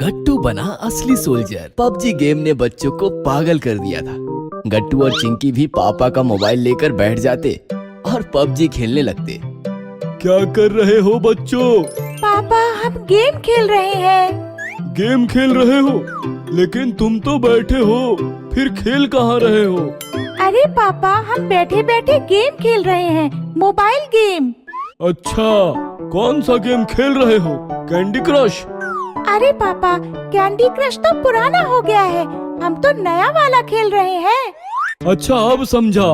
गट्टू बना असली soldier. PUBG game ने बच्चों को पागल कर दिया था। गट्टू और चिंकी भी पापा का मोबाइल लेकर बैठ जाते और पबजी खेलने लगते। क्या कर रहे हो बच्चों? पापा हम गेम खेल रहे हैं। गेम खेल रहे हो? लेकिन तुम तो बैठे हो, फिर खेल कहाँ रहे हो? अरे पापा हम बैठे बैठे गेम खेल रहे हैं, मोबाइल गेम। अच्छा, कौन सा गेम खेल रहे हो? Candy crush? अरे पापा कैंडी क्रश तो पुराना हो गया है, हम तो नया वाला खेल रहे हैं। अच्छा अब समझा,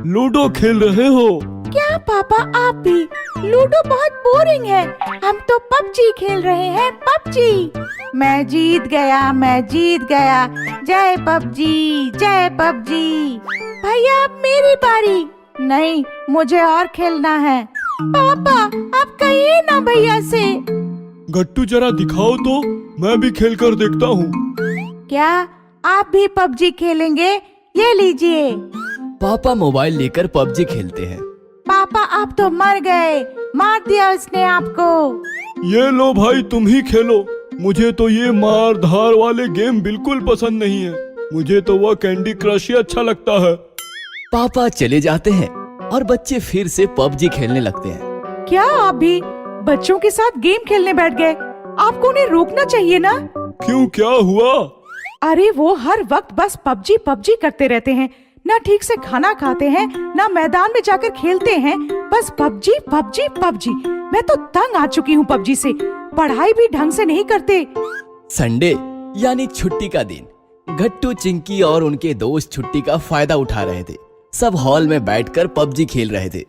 लूडो खेल रहे हो? क्या पापा आप भी? लूडो बहुत बोरिंग है, हम तो पबजी खेल रहे हैं, पबजी। मैं जीत गया, मैं जीत गया, जय पबजी, जय पबजी। भैया अब मेरी बारी। नहीं मुझे और खेलना है। पापा आप कहिए ना भैया से। गट्टू जरा दिखाओ तो, मैं भी खेल कर देखता हूँ। क्या आप भी पबजी खेलेंगे? ये लीजिए। पापा मोबाइल लेकर पबजी खेलते हैं। पापा आप तो मर गए, मार दिया उसने आपको। ये लो भाई तुम ही खेलो, मुझे तो ये मार धार वाले गेम बिल्कुल पसंद नहीं है, मुझे तो वह कैंडी क्रश ही अच्छा लगता है। पापा चले जाते हैं और बच्चे फिर से पबजी खेलने लगते हैं। क्या आप भी बच्चों के साथ गेम खेलने बैठ गए? आपको उन्हें रोकना चाहिए ना। क्यों, क्या हुआ? अरे वो हर वक्त बस पबजी पबजी करते रहते हैं, ना ठीक से खाना खाते हैं, ना मैदान में जाकर खेलते हैं, बस पबजी पबजी पबजी। मैं तो तंग आ चुकी हूँ पबजी से, पढ़ाई भी ढंग से नहीं करते। संडे यानी छुट्टी का दिन, गट्टू चिंकी और उनके दोस्त छुट्टी का फायदा उठा रहे थे। सब हॉल में बैठकर पबजी खेल रहे थे।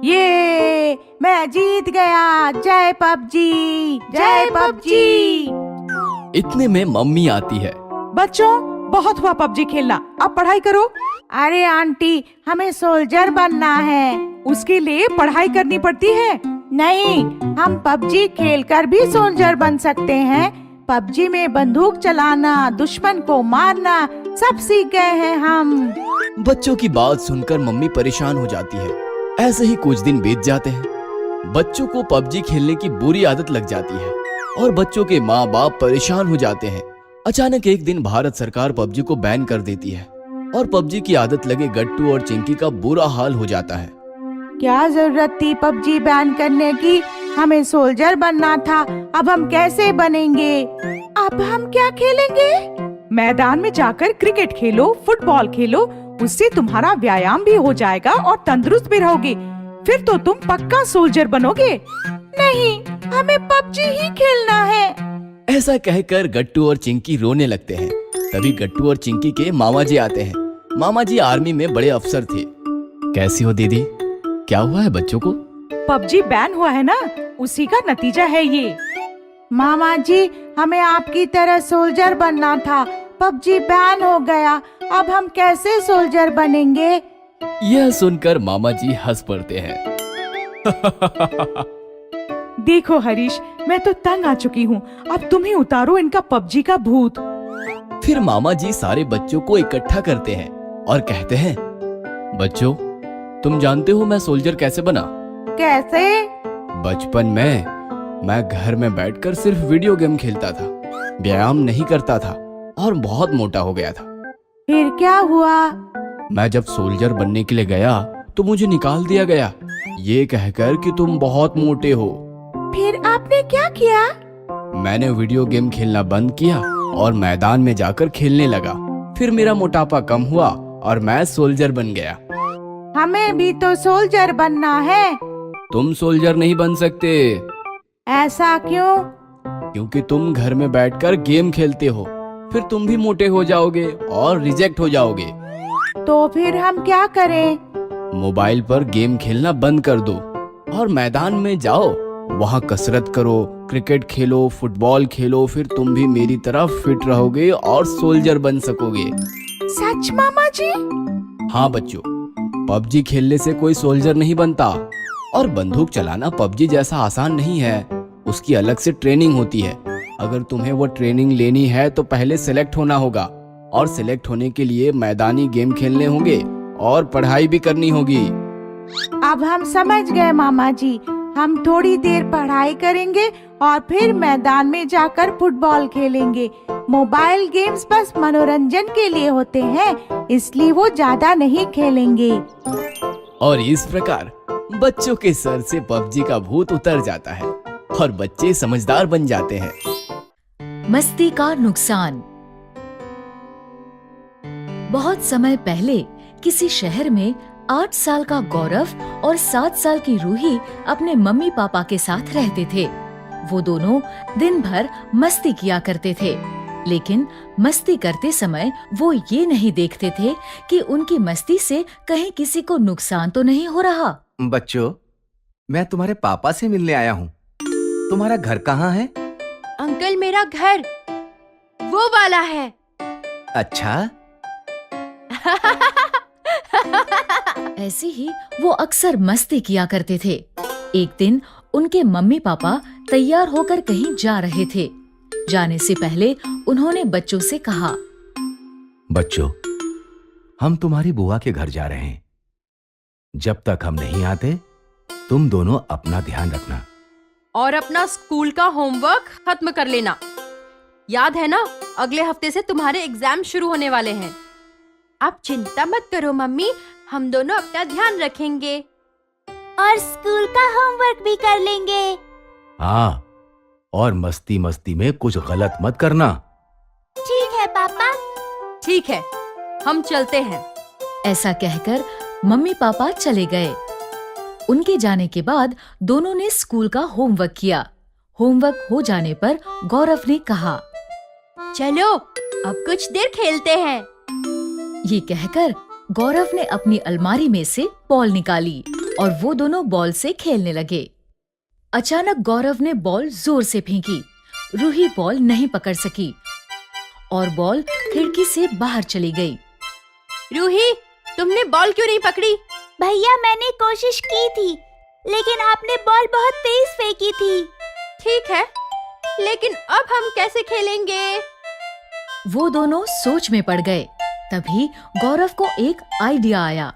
ये मैं जीत गया, जय पबजी, जय पबजी। इतने में मम्मी आती है। बच्चों बहुत हुआ पबजी खेलना, अब पढ़ाई करो। अरे आंटी हमें सोल्जर बनना है, उसके लिए पढ़ाई करनी पड़ती है। नहीं, हम पबजी खेलकर भी सोल्जर बन सकते हैं। पबजी में बंदूक चलाना, दुश्मन को मारना सब सीख गए हैं हम। बच्चों की बात सुनकर मम्मी परेशान हो जाती है। ऐसे ही कुछ दिन बीत जाते हैं। बच्चों को पबजी खेलने की बुरी आदत लग जाती है और बच्चों के माँ बाप परेशान हो जाते हैं। अचानक एक दिन भारत सरकार पबजी को बैन कर देती है और पबजी की आदत लगे गट्टू और चिंकी का बुरा हाल हो जाता है। क्या जरूरत थी पबजी बैन करने की? हमें सोल्जर बनना था, अब हम कैसे बनेंगे? अब हम क्या खेलेंगे? मैदान में जाकर क्रिकेट खेलो, फुटबॉल खेलो, उससे तुम्हारा व्यायाम भी हो जाएगा और तंदुरुस्त भी रहोगे, फिर तो तुम पक्का सोल्जर बनोगे। नहीं, हमें पबजी ही खेलना है। ऐसा कहकर गट्टू और चिंकी रोने लगते हैं। तभी गट्टू और चिंकी के मामा जी आते हैं। मामा जी आर्मी में बड़े अफसर थे। कैसी हो दीदी? क्या हुआ है बच्चों को? पबजी बैन हुआ है ना, उसी का नतीजा है ये। मामा जी हमें आपकी तरह सोल्जर बनना था, पबजी बैन हो गया, अब हम कैसे सोल्जर बनेंगे? यह सुनकर मामा जी हंस पड़ते हैं। देखो हरीश, मैं तो तंग आ चुकी हूँ, अब तुम ही उतारो इनका पबजी का भूत। फिर मामा जी सारे बच्चों को इकट्ठा करते हैं और कहते हैं, बच्चों तुम जानते हो मैं सोल्जर कैसे बना? कैसे? बचपन में मैं घर में बैठकर सिर्फ वीडियो गेम खेलता था, व्यायाम नहीं करता था और बहुत मोटा हो गया था। फिर क्या हुआ? मैं जब सोल्जर बनने के लिए गया तो मुझे निकाल दिया गया, ये कहकर कि तुम बहुत मोटे हो। फिर आपने क्या किया? मैंने वीडियो गेम खेलना बंद किया और मैदान में जाकर खेलने लगा। फिर मेरा मोटापा कम हुआ और मैं सोल्जर बन गया। हमें भी तो सोल्जर बनना है। तुम सोल्जर नहीं बन सकते। ऐसा क्यों? क्योंकि तुम घर में बैठकर गेम खेलते हो, फिर तुम भी मोटे हो जाओगे और रिजेक्ट हो जाओगे। तो फिर हम क्या करें? मोबाइल पर गेम खेलना बंद कर दो और मैदान में जाओ, वहाँ कसरत करो, क्रिकेट खेलो, फुटबॉल खेलो, फिर तुम भी मेरी तरह फिट रहोगे और सोल्जर बन सकोगे। सच मामा जी? हाँ बच्चों, पबजी खेलने से कोई सोल्जर नहीं बनता और बंदूक चलाना पबजी जैसा आसान नहीं है, उसकी अलग से ट्रेनिंग होती है। अगर तुम्हें वो ट्रेनिंग लेनी है तो पहले सिलेक्ट होना होगा और सिलेक्ट होने के लिए मैदानी गेम खेलने होंगे और पढ़ाई भी करनी होगी। अब हम समझ गए मामा जी, हम थोड़ी देर पढ़ाई करेंगे और फिर मैदान में जाकर फुटबॉल खेलेंगे। मोबाइल गेम्स बस मनोरंजन के लिए होते हैं, इसलिए वो ज्यादा नहीं खेलेंगे। और इस प्रकार बच्चों के सर से पबजी का भूत उतर जाता है और बच्चे समझदार बन जाते हैं। मस्ती का नुकसान। बहुत समय पहले किसी शहर में 8 साल का गौरव और 7 साल की रूही अपने मम्मी पापा के साथ रहते थे। वो दोनों दिन भर मस्ती किया करते थे, लेकिन मस्ती करते समय वो ये नहीं देखते थे कि उनकी मस्ती से कहीं किसी को नुकसान तो नहीं हो रहा। बच्चों, मैं तुम्हारे पापा से मिलने आया हूँ। तुम्हारा घर कहाँ है? अंकल, मेरा घर वो वाला है। अच्छा। ऐसे ही वो अक्सर मस्ती किया करते थे। एक दिन उनके मम्मी पापा तैयार होकर कहीं जा रहे थे। जाने से पहले उन्होंने बच्चों से कहा, बच्चों, हम तुम्हारी बुआ के घर जा रहे हैं। जब तक हम नहीं आते, तुम दोनों अपना ध्यान रखना और अपना स्कूल का होमवर्क खत्म कर लेना। याद है ना, अगले हफ्ते से तुम्हारे एग्जाम शुरू होने वाले हैं। आप चिंता मत करो मम्मी, हम दोनों अपना ध्यान रखेंगे और स्कूल का होमवर्क भी कर लेंगे। हाँ, और मस्ती मस्ती में कुछ गलत मत करना। ठीक है पापा। ठीक है, हम चलते हैं। ऐसा कहकर मम्मी पापा चले गए। उनके जाने के बाद दोनों ने स्कूल का होमवर्क किया। होमवर्क हो जाने पर गौरव ने कहा, चलो अब कुछ देर खेलते हैं। ये कहकर गौरव ने अपनी अलमारी में से बॉल निकाली और वो दोनों बॉल से खेलने लगे। अचानक गौरव ने बॉल जोर से फेंकी। रूही बॉल नहीं पकड़ सकी और बॉल खिड़की से बाहर चली गई। रूही, तुमने बॉल क्यों नहीं पकड़ी? भैया, मैंने कोशिश की थी, लेकिन आपने बॉल बहुत तेज फेंकी थी। ठीक है, लेकिन अब हम कैसे खेलेंगे? वो दोनों सोच में पड़ गए। तभी गौरव को एक आइडिया आया।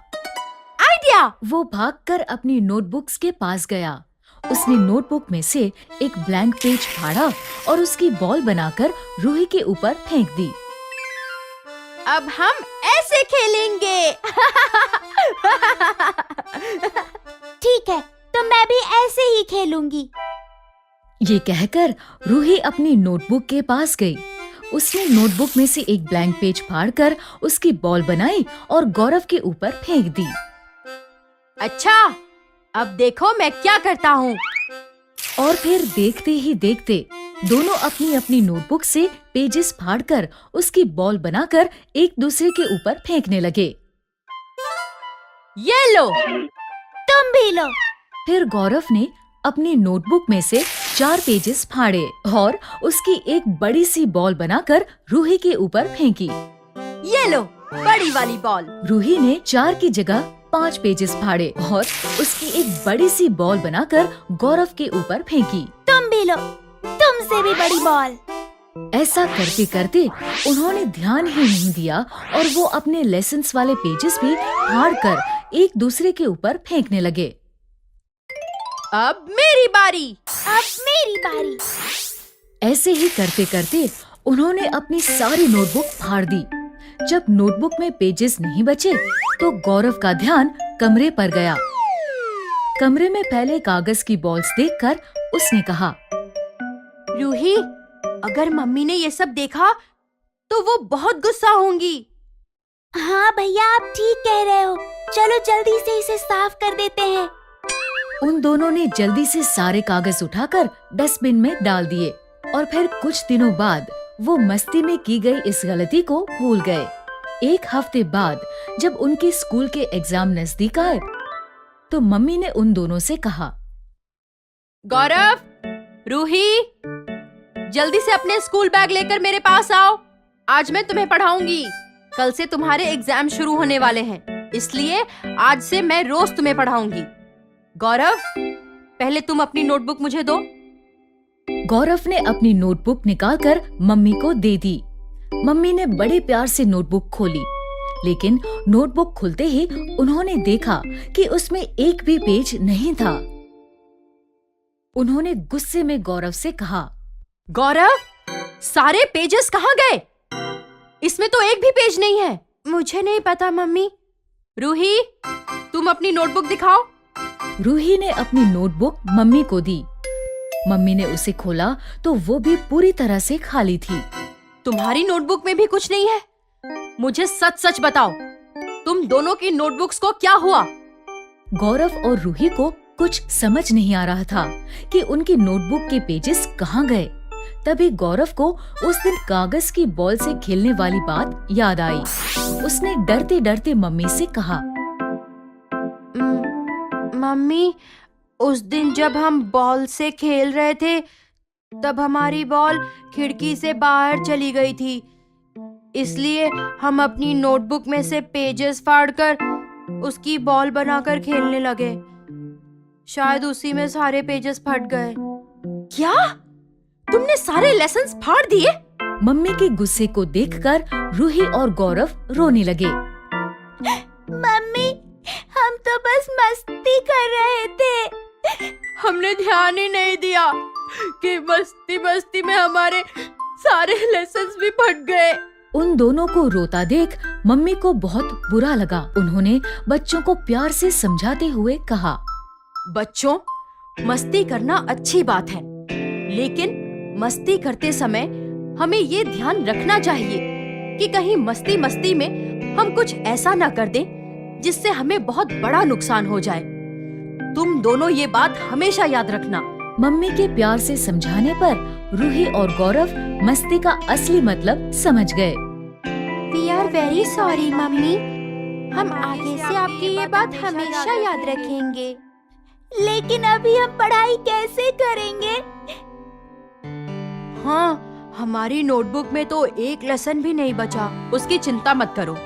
आइडिया? वो भागकर अपनी नोटबुक्स के पास गया। उसने नोटबुक में से एक ब्लैंक पेज फाड़ा और उसकी बॉल बनाकर रूही के ऊपर फेंक दी। अब हम ऐसे खेलेंगे। ठीक है, तो मैं भी ऐसे ही खेलूंगी। ये कहकर रूही अपनी नोटबुक के पास गई। उसने नोटबुक में से एक ब्लैंक पेज फाड़कर उसकी बॉल बनाई और गौरव के ऊपर फेंक दी। अच्छा, अब देखो मैं क्या करता हूँ। और फिर देखते ही देखते दोनों अपनी अपनी नोटबुक से पेजेस फाड़कर उसकी बॉल बनाकर एक दूसरे के ऊपर फेंकने लगे। ये लो। तुम भी लो। फिर गौरव ने अपनी नोटबुक में से 4 पेजेस फाड़े और उसकी एक बड़ी सी बॉल बनाकर रूही के ऊपर फेंकी। ये लो, बड़ी वाली बॉल। रूही ने 4 की जगह 5 पेजेस फाड़े और उसकी एक बड़ी सी बॉल बनाकर गौरव के ऊपर फेंकी। तुम भी लो, तुमसे भी बड़ी बॉल। ऐसा करते करते उन्होंने ध्यान ही नहीं दिया और वो अपने लेसन्स वाले पेजेस भी फाड़कर एक दूसरे के ऊपर फेंकने लगे। अब मेरी बारी। अब मेरी बारी। ऐसे ही करते करते उन्होंने अपनी सारी नोटबुक फाड़ दी। जब नोटबुक में पेजेस नहीं बचे तो गौरव का ध्यान कमरे पर गया। कमरे में फैले कागज की बॉल्स देखकर उसने कहा, रूही, अगर मम्मी ने ये सब देखा तो वो बहुत गुस्सा होंगी। हाँ भैया, आप ठीक कह रहे हो। चलो जल्दी से इसे साफ कर देते हैं। उन दोनों ने जल्दी से सारे कागज उठाकर डस्टबिन में डाल दिए और फिर कुछ दिनों बाद वो मस्ती में की गई इस गलती को भूल गए। एक हफ्ते बाद जब उनके स्कूल के एग्जाम नजदीक आए तो मम्मी ने उन दोनों से कहा, गौरव, रूही, जल्दी से अपने स्कूल बैग लेकर मेरे पास आओ। आज मैं तुम्हें पढ़ाऊंगी। कल से तुम्हारे एग्जाम शुरू होने वाले हैं, इसलिए आज से मैं रोज तुम्हें पढ़ाऊंगी। गौरव, पहले तुम अपनी नोटबुक मुझे दो। गौरव ने अपनी नोटबुक निकालकर मम्मी को दे दी। मम्मी ने बड़े प्यार से नोटबुक खोली, लेकिन नोटबुक खुलते ही उन्होंने देखा कि उसमें एक भी पेज नहीं था। उन्होंने गुस्से में गौरव से कहा। गौरव, सारे पेजेस कहाँ गए? इसमें तो एक भी पेज नहीं है। मुझे नहीं पता मम्मी। रूही, तुम अपनी नोटबुक दिखाओ। रूही ने अपनी नोटबुक मम्मी को दी। मम्मी ने उसे खोला तो वो भी पूरी तरह से खाली थी। तुम्हारी नोटबुक में भी कुछ नहीं है? मुझे सच सच बताओ, तुम दोनों की नोटबुक्स को क्या हुआ? गौरव और रूही को कुछ समझ नहीं आ रहा था कि उनकी नोटबुक के पेजेस कहाँ गए। तभी गौरव को उस दिन कागज की बॉल से खेलने वाली बात याद आई। उसने डरते डरते मम्मी से कहा, मम्मी, उस दिन जब हम बॉल से खेल रहे थे तब हमारी बॉल खिड़की से बाहर चली गई थी, इसलिए हम अपनी नोटबुक में से पेजेस फाड़कर उसकी बॉल बनाकर खेलने लगे। शायद उसी में सारे पेजेस फट गए। क्या? तुमने सारे लेसन्स फाड़ दिए? मम्मी के गुस्से को देखकर रूही और गौरव रोने लगे। मम्मी, हम तो बस मस्ती कर रहे थे। हमने ध्यान ही नहीं दिया कि मस्ती मस्ती में हमारे सारे लेसन्स भी फट गए। उन दोनों को रोता देख मम्मी को बहुत बुरा लगा। उन्होंने बच्चों को प्यार से समझाते हुए कहा, बच्चों, मस्ती करना अच्छी बात है, लेकिन मस्ती करते समय हमें ये ध्यान रखना चाहिए कि कहीं मस्ती मस्ती में हम कुछ ऐसा ना कर दें जिससे हमें बहुत बड़ा नुकसान हो जाए। तुम दोनों ये बात हमेशा याद रखना। मम्मी के प्यार से समझाने पर रूही और गौरव मस्ती का असली मतलब समझ गए। We are very sorry mummy, हम आगे से आपकी ये बात हमेशा याद रखेंगे। लेकिन अभी हम पढ़ाई कैसे करेंगे? हाँ, हमारी नोटबुक में तो एक लेसन भी नहीं बचा। उसकी चिंता मत करो,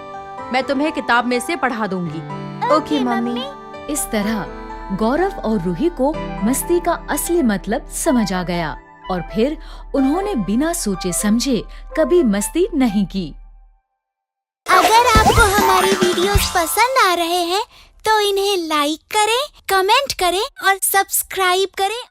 मैं तुम्हें किताब में से पढ़ा दूंगी। Okay mummy. इस तरह गौरव और रूही को मस्ती का असली मतलब समझ आ गया और फिर उन्होंने बिना सोचे समझे कभी मस्ती नहीं की। अगर आपको हमारी वीडियोस पसंद आ रहे हैं तो इन्हें लाइक करें, कमेंट करें और सब्सक्राइब करें